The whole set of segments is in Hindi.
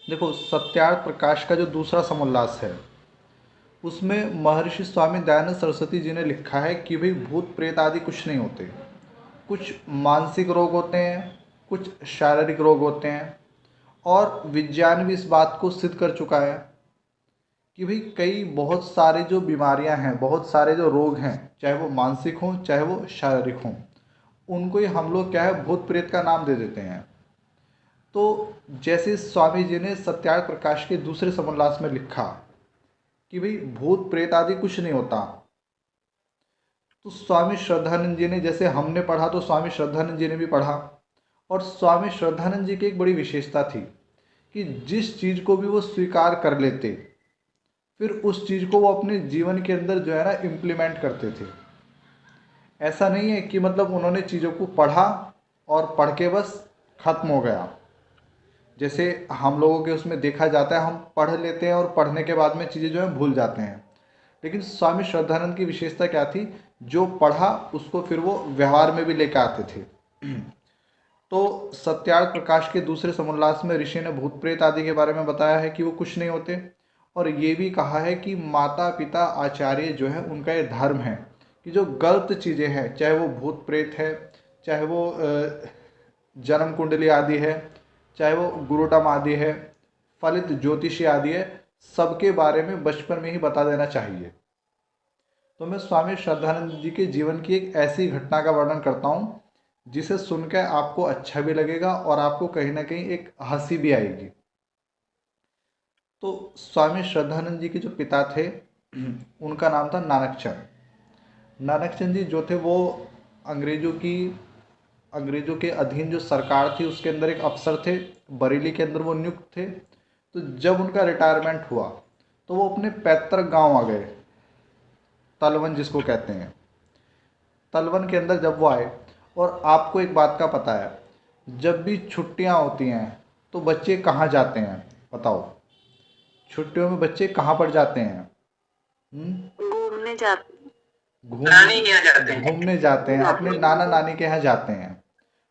देखो, सत्यार्थ प्रकाश का जो दूसरा समोल्लास है, उसमें महर्षि स्वामी दयानंद सरस्वती जी ने लिखा है कि भाई भूत प्रेत आदि कुछ नहीं होते। कुछ मानसिक रोग होते हैं, कुछ शारीरिक रोग होते हैं। और विज्ञान भी इस बात को सिद्ध कर चुका है कि भाई कई बहुत सारे जो बीमारियां हैं, बहुत सारे जो रोग हैं, चाहे वो मानसिक हों चाहे वो शारीरिक हों, उनको ही हम लोग क्या है, भूत प्रेत का नाम दे देते हैं। तो जैसे स्वामी जी ने सत्यार्थ प्रकाश के दूसरे समोल्लास में लिखा कि भाई भूत प्रेत आदि कुछ नहीं होता, तो स्वामी श्रद्धानंद जी ने, जैसे हमने पढ़ा तो स्वामी श्रद्धानंद जी ने भी पढ़ा। और स्वामी श्रद्धानंद जी की एक बड़ी विशेषता थी कि जिस चीज़ को भी वो स्वीकार कर लेते, फिर उस चीज़ को वो अपने जीवन के अंदर जो है ना इम्प्लीमेंट करते थे। ऐसा नहीं है कि मतलब उन्होंने चीज़ों को पढ़ा और पढ़ के बस खत्म हो गया। जैसे हम लोगों के उसमें देखा जाता है, हम पढ़ लेते हैं और पढ़ने के बाद में चीज़ें जो है भूल जाते हैं। लेकिन स्वामी श्रद्धानंद की विशेषता क्या थी, जो पढ़ा उसको फिर वो व्यवहार में भी लेकर आते थे। तो सत्यार्थ प्रकाश के दूसरे समोल्लास में ऋषि ने भूत प्रेत आदि के बारे में बताया है कि वो कुछ नहीं होते। और ये भी कहा है कि माता पिता आचार्य जो है उनका ये धर्म है कि जो गलत चीज़ें हैं, चाहे वो भूत प्रेत है, चाहे वो जन्म कुंडली आदि है, चाहे वो गुरुडम आदि है, फलित ज्योतिषी आदि है, सबके बारे में बचपन में ही बता देना चाहिए। तो मैं स्वामी श्रद्धानंद जी के जीवन की एक ऐसी घटना का वर्णन करता हूँ जिसे सुनकर आपको अच्छा भी लगेगा और आपको कहीं ना कहीं एक हंसी भी आएगी। तो स्वामी श्रद्धानंद जी के जो पिता थे, उनका नाम था नानकचंद। नानकचंद जी जो थे वो अंग्रेजों की अंग्रेजों के अधीन जो सरकार थी उसके अंदर एक अफसर थे। बरेली के अंदर वो नियुक्त थे। तो जब उनका रिटायरमेंट हुआ तो वो अपने पैतृक गांव आ गए, तलवन जिसको कहते हैं। तलवन के अंदर जब वो आए, और आपको एक बात का पता है, जब भी छुट्टियां होती हैं तो बच्चे कहाँ जाते हैं, बताओ? छुट्टियों में बच्चे कहाँ पर जाते हैं? घूमने जाते। नानी के यहाँ जाते घूमने हैं। घूमने जाते हैं, अपने नाना नानी के यहाँ जाते हैं।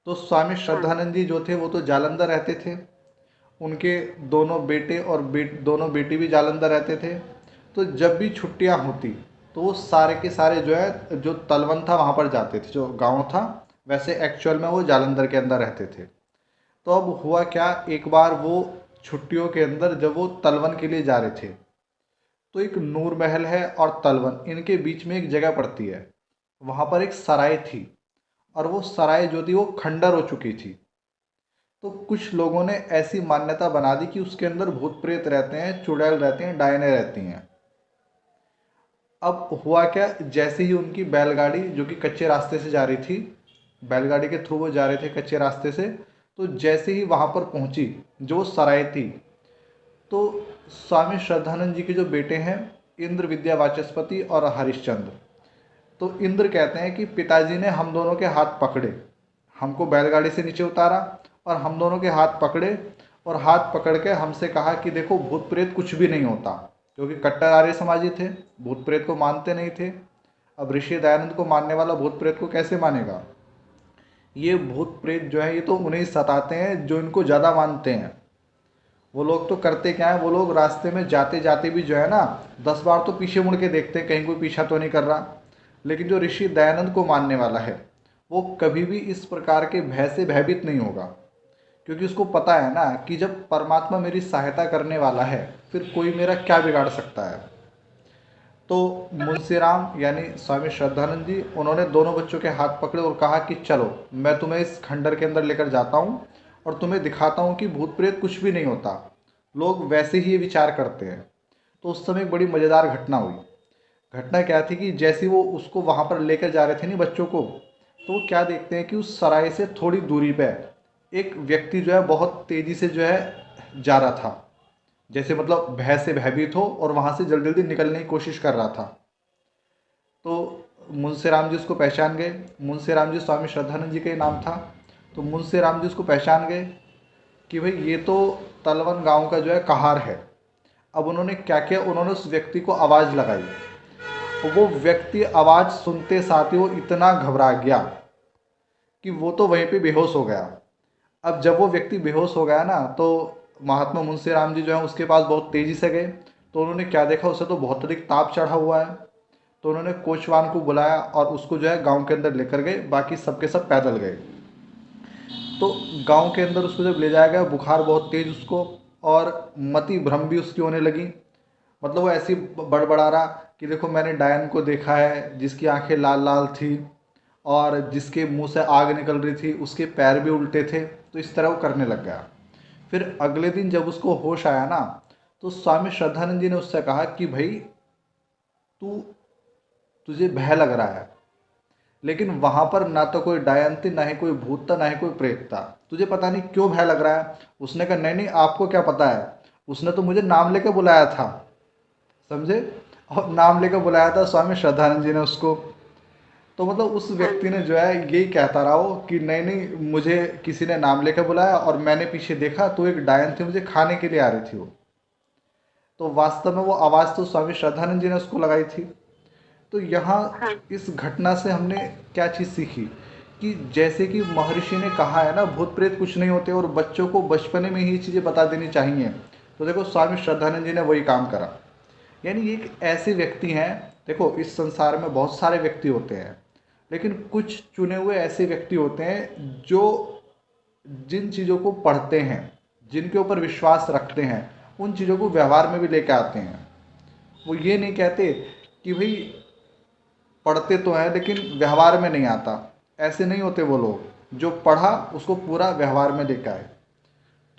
तो स्वामी हाँ। श्रद्धानंद जी जो थे वो तो जालंधर रहते थे। उनके दोनों बेटे और दोनों बेटी भी जालंधर रहते थे। तो जब भी छुट्टियां होती तो वो सारे के सारे जो है, जो तलवन था वहाँ पर जाते थे, जो गांव था। वैसे एक्चुअल में वो जालंधर के अंदर रहते थे। तो अब हुआ क्या, एक बार वो छुट्टियों के अंदर जब वो तलवन के लिए जा रहे थे, तो एक नूर महल है और तलवन, इनके बीच में एक जगह पड़ती है। वहाँ पर एक सराय थी, और वो सराय जो थी वो खंडर हो चुकी थी। तो कुछ लोगों ने ऐसी मान्यता बना दी कि उसके अंदर भूत प्रेत रहते हैं, चुड़ैल रहते हैं, डायने रहती हैं। अब हुआ क्या, जैसे ही उनकी बैलगाड़ी जो कि कच्चे रास्ते से जा रही थी, बैलगाड़ी के थ्रू वो जा रहे थे कच्चे रास्ते से, तो जैसे ही वहाँ पर पहुँची जो सराय थी, तो स्वामी श्रद्धानंद जी के जो बेटे हैं, इंद्र विद्या वाचस्पति और हरिश्चंद्र, तो इंद्र कहते हैं कि पिताजी ने हम दोनों के हाथ पकड़े, हमको बैलगाड़ी से नीचे उतारा और हम दोनों के हाथ पकड़े, और हाथ पकड़ के हमसे कहा कि देखो भूत प्रेत कुछ भी नहीं होता। क्योंकि कट्टर आर्य समाजी थे, भूत प्रेत को मानते नहीं थे। अब ऋषि दयानंद को मानने वाला भूत प्रेत को कैसे मानेगा? ये भूत प्रेत जो है ये तो उन्हें सताते हैं जो इनको ज़्यादा मानते हैं। वो लोग तो करते क्या है, वो लोग रास्ते में जाते जाते भी जो है ना 10 बार तो पीछे मुड़ के देखते हैं कहीं कोई पीछा तो नहीं कर रहा। लेकिन जो ऋषि दयानंद को मानने वाला है, वो कभी भी इस प्रकार के भय से भयभीत नहीं होगा। क्योंकि उसको पता है ना कि जब परमात्मा मेरी सहायता करने वाला है, फिर कोई मेरा क्या बिगाड़ सकता है। तो मुंशीराम यानी स्वामी श्रद्धानंद जी, उन्होंने दोनों बच्चों के हाथ पकड़े और कहा कि चलो मैं तुम्हें इस खंडर के अंदर लेकर जाता हूँ और तुम्हें दिखाता हूँ कि भूत प्रेत कुछ भी नहीं होता, लोग वैसे ही ये विचार करते हैं। तो उस समय एक बड़ी मज़ेदार घटना हुई। घटना क्या थी कि जैसे वो उसको वहाँ पर लेकर जा रहे थे नहीं बच्चों को, तो वो क्या देखते हैं कि उस सराय से थोड़ी दूरी पे एक व्यक्ति जो है बहुत तेज़ी से जो है जा रहा था, जैसे मतलब भय से भयभीत हो और वहाँ से जल्दी जल्दी निकलने की कोशिश कर रहा था। तो मुंशी राम जी उसको पहचान गए। मुंशी राम जी स्वामी श्रद्धानंद जी का ही नाम था। तो मुंशी राम जी उसको पहचान गए कि भाई ये तो तलवन गांव का जो है कहार है। अब उन्होंने क्या किया, उन्होंने उस व्यक्ति को आवाज़ लगाई, और वो व्यक्ति आवाज़ सुनते साथ ही वो इतना घबरा गया कि वो तो वहीं पे बेहोश हो गया। अब जब वो व्यक्ति बेहोश हो गया ना, तो महात्मा मुंशी राम जी जो है उसके पास बहुत तेज़ी से गए। तो उन्होंने क्या देखा, उसे तो बहुत अधिक ताप चढ़ा हुआ है। तो उन्होंने कोचवान को बुलाया और उसको जो है गांव के अंदर लेकर गए, बाकी सबके सब पैदल गए। तो गांव के अंदर उसको जब ले जाया गया, बुखार बहुत तेज उसको, और मति भ्रम भी उसकी होने लगी। मतलब वो ऐसी बड़बड़ा रहा कि देखो मैंने डायन को देखा है जिसकी आंखें लाल लाल थी और जिसके मुंह से आग निकल रही थी, उसके पैर भी उल्टे थे। तो इस तरह वो करने लग गया। फिर अगले दिन जब उसको होश आया ना, तो स्वामी श्रद्धानंद जी ने उससे कहा कि भाई तू तुझे भय लग रहा है, लेकिन वहां पर ना तो कोई डायन थी, ना ही कोई भूत था, ना ही कोई प्रेत था। तुझे पता नहीं क्यों भय लग रहा है। उसने कहा नहीं नहीं, आपको क्या पता है, उसने तो मुझे नाम लेकर बुलाया था, समझे। और नाम लेकर बुलाया था स्वामी श्रद्धानंद जी ने उसको। तो मतलब उस व्यक्ति ने जो है यही कहता रहा वो कि नहीं नहीं, मुझे किसी ने नाम लेकर बुलाया और मैंने पीछे देखा तो एक डायन थी, मुझे खाने के लिए आ रही थी वो। तो वास्तव में वो आवाज़ तो स्वामी श्रद्धानंद जी ने उसको लगाई थी। तो यहाँ हाँ इस घटना से हमने क्या चीज़ सीखी कि जैसे कि महर्षि ने कहा है ना, भूत प्रेत कुछ नहीं होते और बच्चों को बचपने में ही चीज़ें बता देनी चाहिए। तो देखो स्वामी श्रद्धानंद जी ने वही काम करा। यानी ये एक ऐसे व्यक्ति हैं, देखो इस संसार में बहुत सारे व्यक्ति होते हैं, लेकिन कुछ चुने हुए ऐसे व्यक्ति होते हैं जो जिन चीज़ों को पढ़ते हैं, जिनके ऊपर विश्वास रखते हैं, उन चीज़ों को व्यवहार में भी लेके आते हैं। वो ये नहीं कहते कि भाई पढ़ते तो हैं लेकिन व्यवहार में नहीं आता। ऐसे नहीं होते वो लोग, जो पढ़ा उसको पूरा व्यवहार में लेकर आए।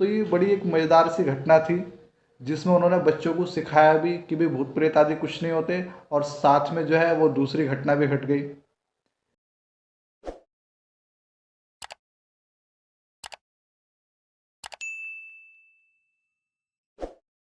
तो ये बड़ी एक मज़ेदार सी घटना थी, जिसमें उन्होंने बच्चों को सिखाया भी कि भाई भूत प्रेत आदि कुछ नहीं होते, और साथ में जो है वो दूसरी घटना भी घट गई।